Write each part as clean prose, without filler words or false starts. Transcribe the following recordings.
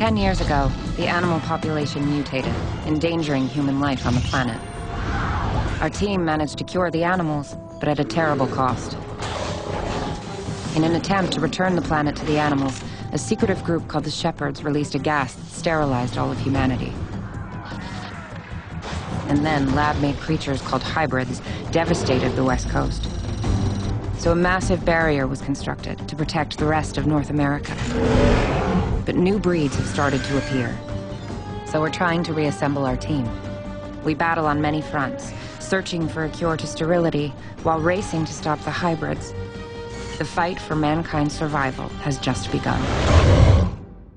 10 years ago, the animal population mutated, endangering human life on the planet. Our team managed to cure the animals, but at a terrible cost. In an attempt to return the planet to the animals, a secretive group called the Shepherds released a gas that sterilized all of humanity. And then lab-made creatures called hybrids devastated the West Coast. So a massive barrier was constructed to protect the rest of North America. But new breeds have started to appear. So we're trying to reassemble our team. We battle on many fronts, searching for a cure to sterility while racing to stop the hybrids. The fight for mankind's survival has just begun.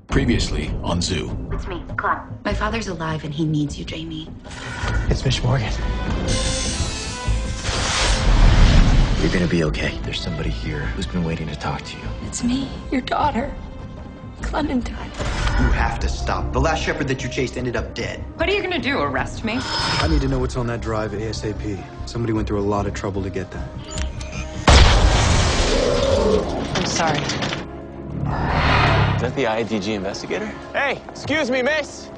Previously on Zoo. It's me, Clem. My father's alive and he needs you, Jamie. It's Miss Morgan. You're gonna be okay. There's somebody here who's been waiting to talk to you. It's me, your daughter, Clementine. You have to stop. The last shepherd that you chased ended up dead. What are you gonna do, arrest me? I need to know what's on that drive ASAP. Somebody went through a lot of trouble to get that. I'm sorry. Is that the IDG investigator? Hey, excuse me, miss!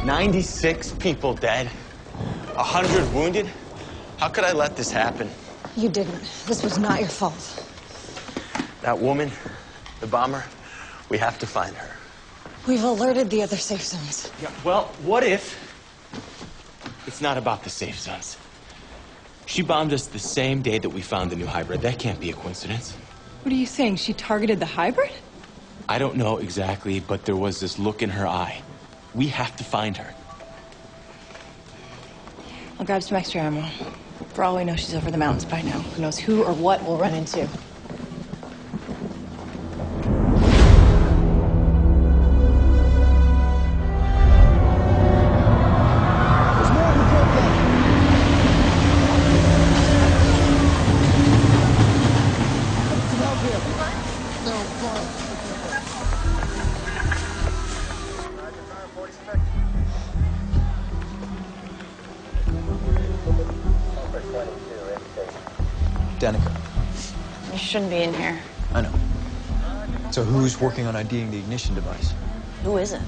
"96 people dead, 100 wounded. How could I let this happen? You didn't. This was not your fault. That woman, the bomber, we have to find her." We've alerted the other safe zones. Yeah, well, what if it's not about the safe zones? She bombed us the same day that we found the new hybrid. That can't be a coincidence. What are you saying? She targeted the hybrid? I don't know exactly, but there was this look in her eye. We have to find her. I'll grab some extra ammo. For all we know, she's over the mountains by now. Who knows who or what we'll run into. Danica. You shouldn't be in here. I know. So who's working on IDing the ignition device? Who isn't?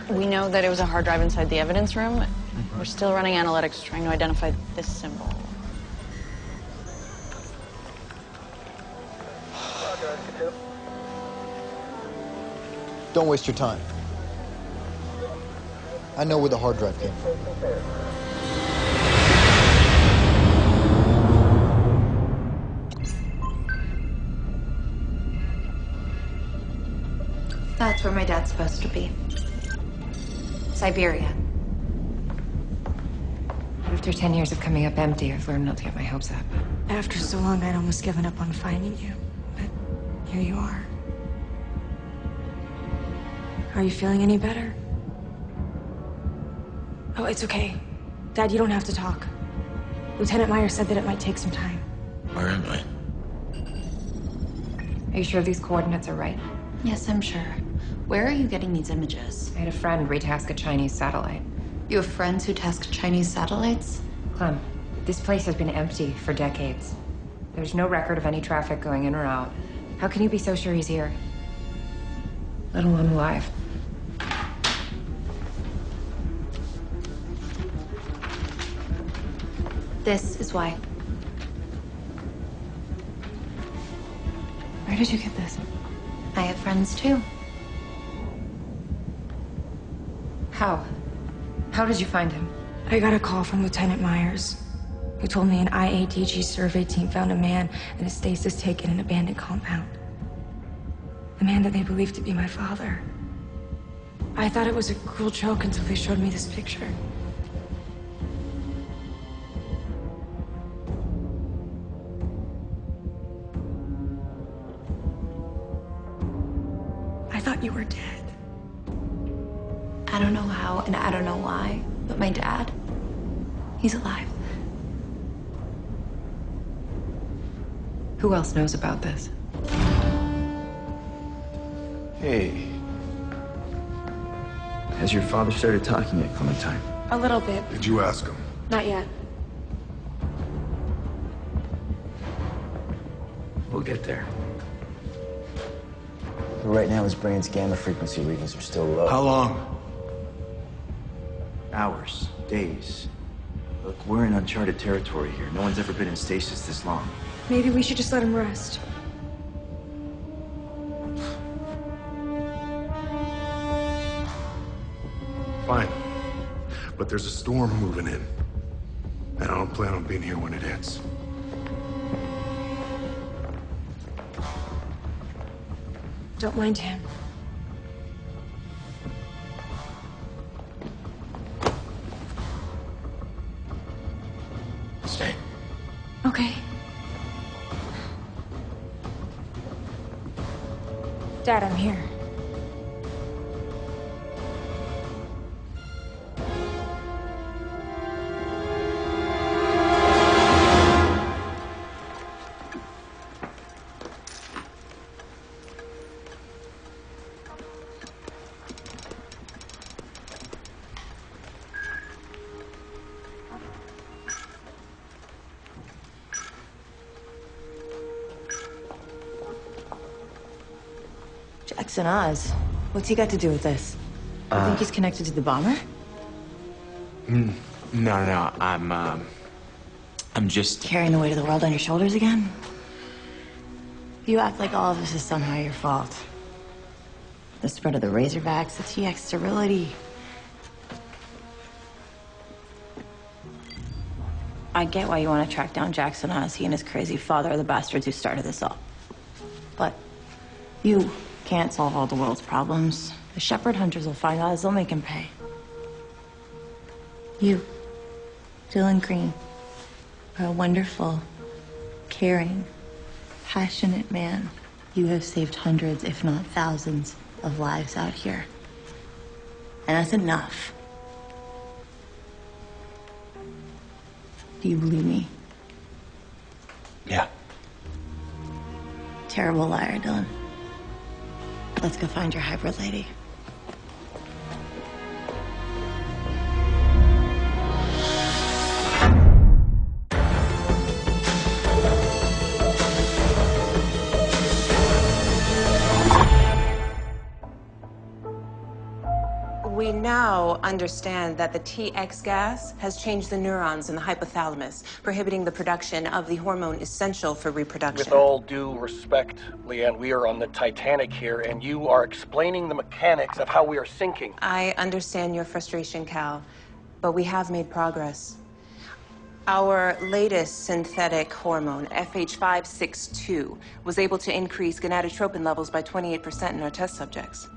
We know that it was a hard drive inside the evidence room. We're still running analytics trying to identify this symbol. Don't waste your time. I know where the hard drive came from. That's where my dad's supposed to be. Siberia. After 10 years of coming up empty, I've learned not to get my hopes up. After so long, I'd almost given up on finding you. But here you are. Are you feeling any better? Oh, it's okay. Dad, you don't have to talk. Lieutenant Meyer said that it might take some time. Where am I? Are you sure these coordinates are right? Yes, I'm sure. Where are you getting these images? I had a friend retask a Chinese satellite. You have friends who task Chinese satellites? Clem, this place has been empty for decades. There's no record of any traffic going in or out. How can you be so sure he's here? Let alone alive. This is why. Where did you get this? I have friends too. How? How did you find him? I got a call from Lieutenant Myers, who told me an IATG survey team found a man in a stasis tank in an abandoned compound. The man that they believed to be my father. I thought it was a cruel joke until they showed me this picture. I thought you were dead. I don't know how and I don't know why, but my dad, he's alive. Who else knows about this? Hey. Has your father started talking yet, Clementine? A little bit. Did you ask him? Not yet. We'll get there. But right now, his brain's gamma frequency readings are still low. How long? Hours, days. Look, we're in uncharted territory here. No one's ever been in stasis this long. Maybe we should just let him rest. Fine. But there's a storm moving in. And I don't plan on being here when it hits. Don't mind him. Stay. Okay. Dad, I'm here. Jackson Oz. What's he got to do with this? You think he's connected to the bomber? No. I'm just... Carrying the weight of the world on your shoulders again? You act like all of this is somehow your fault. The spread of the Razorbacks, the TX sterility. I get why you want to track down Jackson Oz. He and his crazy father are the bastards who started this all. But you can't solve all the world's problems. The shepherd hunters will find Oz. They'll make him pay. You, Dylan Green, are a wonderful, caring, passionate man. You have saved hundreds, if not thousands, of lives out here. And that's enough. Do you believe me? Yeah. Terrible liar, Dylan. Let's go find your hybrid lady. We now understand that the TX gas has changed the neurons in the hypothalamus, prohibiting the production of the hormone essential for reproduction. With all due respect, Leanne, we are on the Titanic here, and you are explaining the mechanics of how we are sinking. I understand your frustration, Cal, but we have made progress. Our latest synthetic hormone, FH562, was able to increase gonadotropin levels by 28% in our test subjects.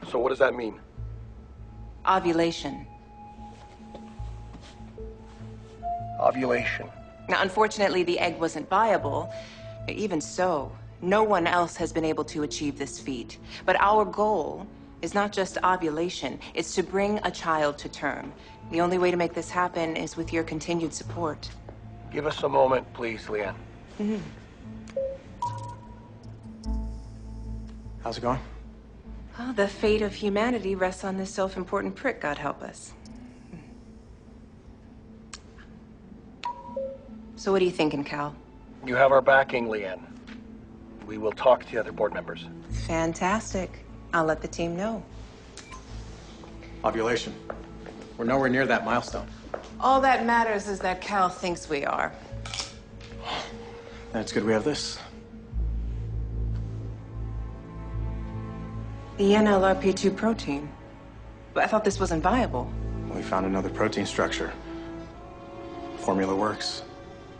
So what does that mean? Ovulation. Ovulation. Now, unfortunately, the egg wasn't viable. Even so, no one else has been able to achieve this feat. But our goal is not just ovulation, it's to bring a child to term. The only way to make this happen is with your continued support. Give us a moment, please, Leanne. Mm-hmm. How's it going? Well, the fate of humanity rests on this self-important prick, God help us. So what are you thinking, Cal? You have our backing, Leanne. We will talk to the other board members. Fantastic. I'll let the team know. Ovulation. We're nowhere near that milestone. All that matters is that Cal thinks we are. That's good we have this. The NLRP2 protein. But I thought this wasn't viable. We found another protein structure. Formula works.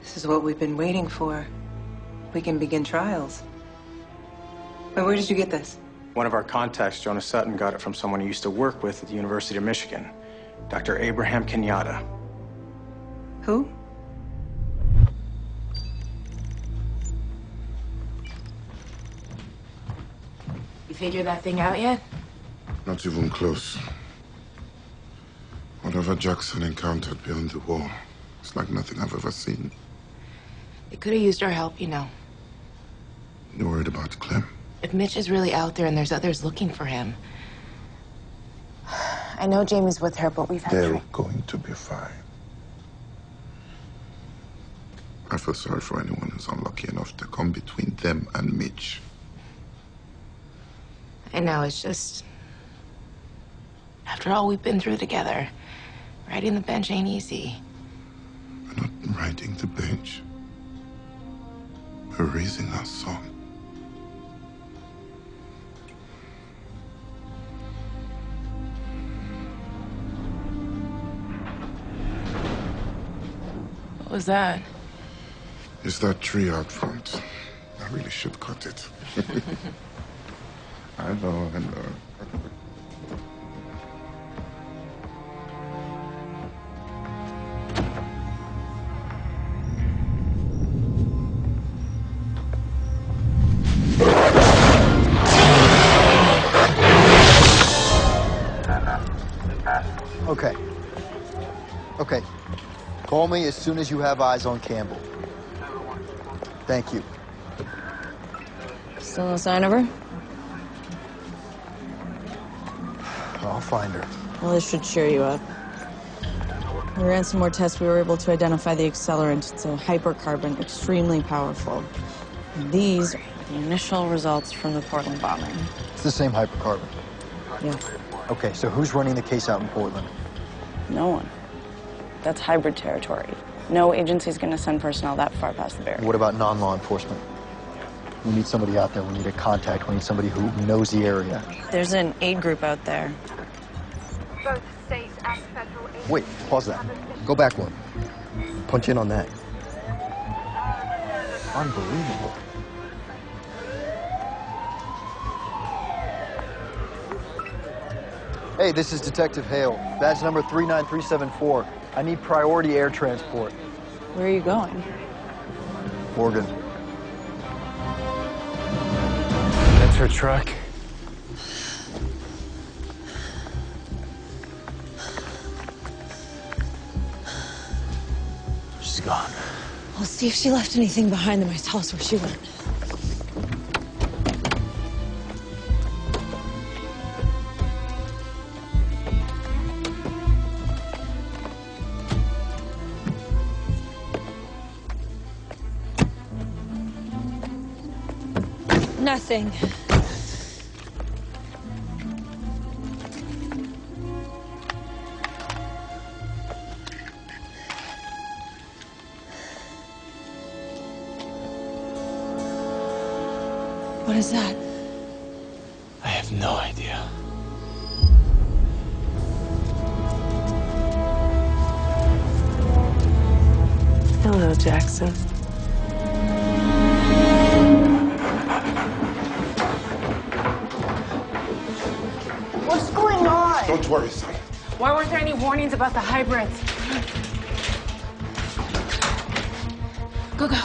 This is what we've been waiting for. We can begin trials. But where did you get this? One of our contacts, Jonas Sutton, got it from someone he used to work with at the University of Michigan, Dr. Abraham Kenyatta. Who? You figured that thing out yet? Not even close. Whatever Jackson encountered beyond the wall, it's like nothing I've ever seen. They could have used our help, you know. You worried about Clem? If Mitch is really out there and there's others looking for him. I know Jamie's with her, but we've had They're going to be fine. I feel sorry for anyone who's unlucky enough to come between them and Mitch. I know, it's just... After all we've been through together, riding the bench ain't easy. We're not riding the bench. We're raising our son. What was that? It's that tree out front. I really should cut it. I know. Okay. Call me as soon as you have eyes on Campbell. Thank you. Still no sign of her? I'll find her. Well, this should cheer you up. We ran some more tests. We were able to identify the accelerant. It's a hypercarbon, extremely powerful. And these are the initial results from the Portland bombing. It's the same hypercarbon. Yeah. Okay, so who's running the case out in Portland? No one. That's hybrid territory. No agency's gonna send personnel that far past the barrier. What about non-law enforcement? We need somebody out there. We need a contact. We need somebody who knows the area. There's an aid group out there. Both state and federal agencies. Wait, pause that. Go back one. Punch in on that. Unbelievable. Hey, this is Detective Hale. Badge number 39374. I need priority air transport. Where are you going? Morgan. That's her truck. She's gone. I'll see if she left anything behind that might tell us where she went. Nothing. What is that? I have no idea. Hello, Jackson. What's going on? Don't worry, son. Why weren't there any warnings about the hybrids? Go, go.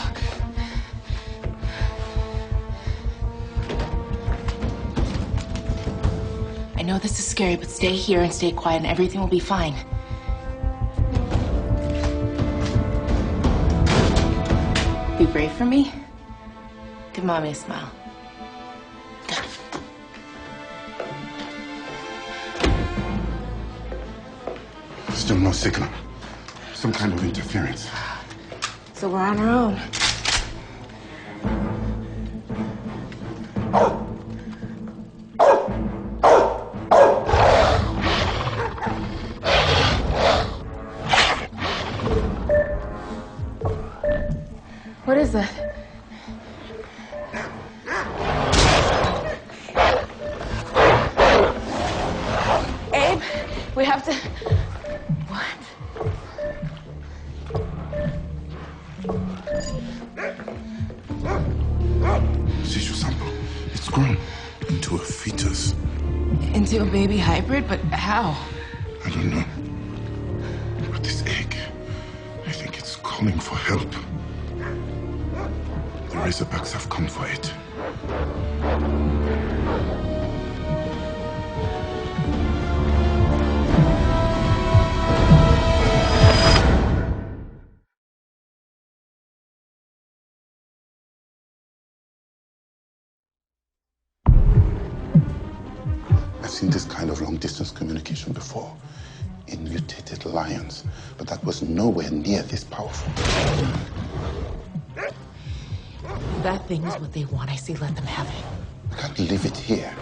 I know this is scary, but stay here and stay quiet and everything will be fine. Be brave for me. Give Mommy a smile. Still no signal. Some kind of interference. So we're on our own. What is that? Abe, we have to... What? Tissue sample. It's grown into a fetus. Into a baby hybrid? But how? I don't know. But this egg, I think it's calling for help. The Razorbacks have come for it. I've seen this kind of long-distance communication before in mutated lions, but that was nowhere near this powerful. That thing is what they want. I say let them have it. I can't leave it here.